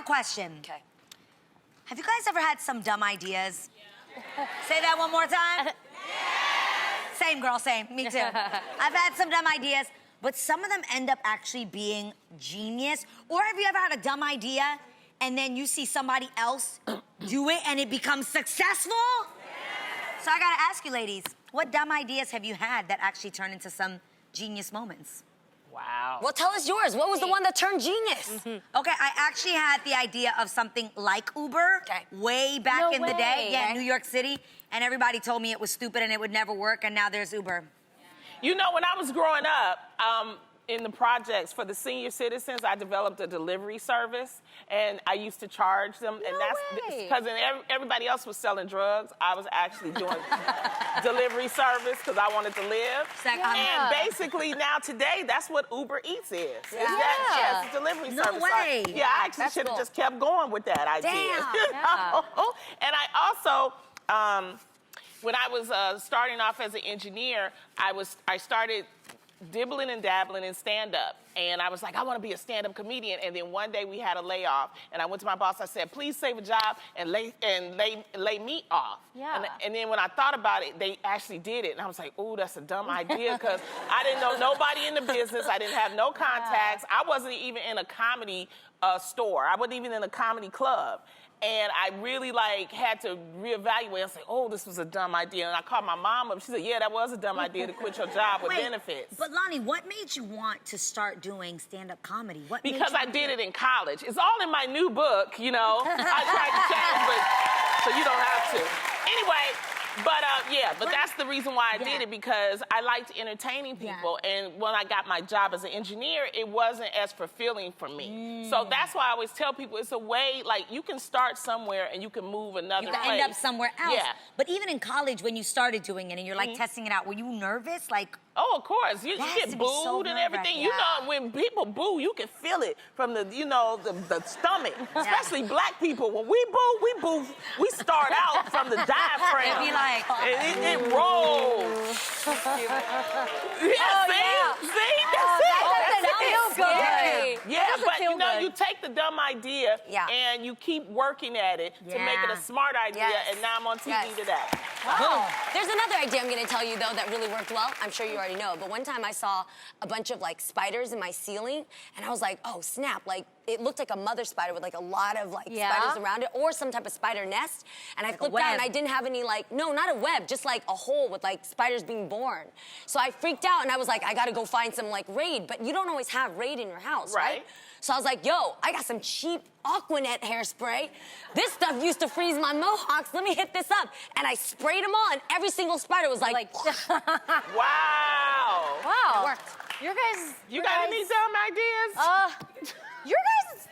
question. Okay. Have you guys ever had some dumb ideas? Yeah. Say that one more time. Yes. Same, girl, same. Me too. I've had some dumb ideas, but some of them end up actually being genius. Or have you ever had a dumb idea and then you see somebody else do it and it becomes successful? Yes. So I gotta ask you, ladies, what dumb ideas have you had that actually turned into some genius moments? Wow. Well, tell us yours. What was the one that turned genius? Okay, I actually had the idea of something like Uber way back in the day. Yeah, in New York City. And everybody told me it was stupid and it would never work, and now there's Uber. You know, when I was growing up, in the projects for the senior citizens, I developed a delivery service, and I used to charge them. And that's because everybody else was selling drugs. I was actually doing delivery service because I wanted to live. And basically now today, that's what Uber Eats is. Yes, it's a delivery service. No way. I actually should have just kept going with that idea. And I also, when I was starting off as an engineer, I started dibbling and dabbling in stand-up. And I was like, I want to be a stand-up comedian. And then one day we had a layoff. And I went to my boss, I said, please save a job and lay me off. Yeah. And then when I thought about it, they actually did it. And I was like, ooh, that's a dumb idea, because I didn't know nobody in the business. I didn't have no contacts. I wasn't even in a comedy store. I wasn't even in a comedy club. And I really had to reevaluate and say, oh, this was a dumb idea. And I called my mom up. She said, yeah, that was a dumb idea to quit your job with benefits. But Lonnie, what made you want to start doing stand-up comedy? Because I did it in college. It's all in my new book, you know. I tried to change, but so you don't have to. Anyway, but that's the reason why I did it, because I liked entertaining people. And when I got my job as an engineer, it wasn't as fulfilling for me. So that's why I always tell people it's a way, you can start somewhere and you can move another place. You can end up somewhere else. Yeah. But even in college, when you started doing it and you're testing it out, were you nervous? Oh, of course. You get booed and everything. You know, when people boo, you can feel it from the stomach. Especially black people. When we boo, we start out from the diaphragm. It'd be like, and it rolls. See? That's it. Yeah, but you know, you take the dumb idea and you keep working at it to make it a smart idea, and now I'm on TV today. Wow. There's another idea I'm going to tell you, though, that really worked well. I'm sure you already know, but one time I saw a bunch of, spiders in my ceiling, and I was like, oh, snap. It looked like a mother spider with, a lot of, spiders around it, or some type of spider nest. And I flipped out, and I didn't have any, no, not a web, just, a hole with, spiders being born. So I freaked out, and I was like, I got to go find some, Raid. But you don't always have Raid in your house, right? So I was like, yo, I got some cheap Aquanet hairspray. This stuff used to freeze my mohawks. Let me hit this up. And I sprayed them on. Every single spider was like wow. Wow. It worked. You got any dumb ideas?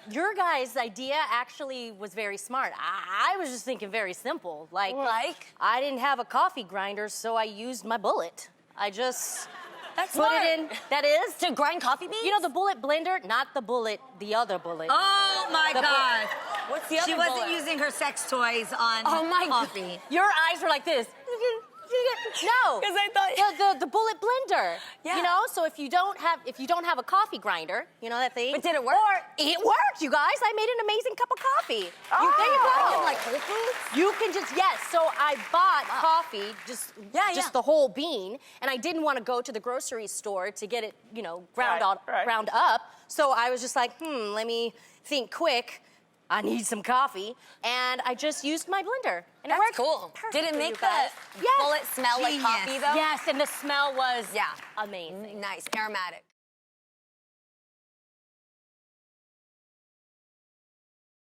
Your guys' idea actually was very smart. I was just thinking very simple. Like? I didn't have a coffee grinder, so I used my bullet. I just put it in. That is to grind coffee beans? You know the bullet blender? Not the bullet, the other bullet. Oh my God. What's the other She wasn't using her sex toys on coffee. Your eyes were like this. No, because I thought the bullet blender. Yeah. You know, so if you don't have a coffee grinder, you know that thing. But did it work? It worked, you guys. I made an amazing cup of coffee. Oh. There you go. Like Whole Foods? You can just So I bought coffee, just the whole bean, and I didn't want to go to the grocery store to get it, ground up. So I was just like, let me think quick. I need some coffee, and I just used my blender, and it worked. Cool. Did it make the bullet smell like coffee, though? Yes, and the smell was amazing. Nice, aromatic.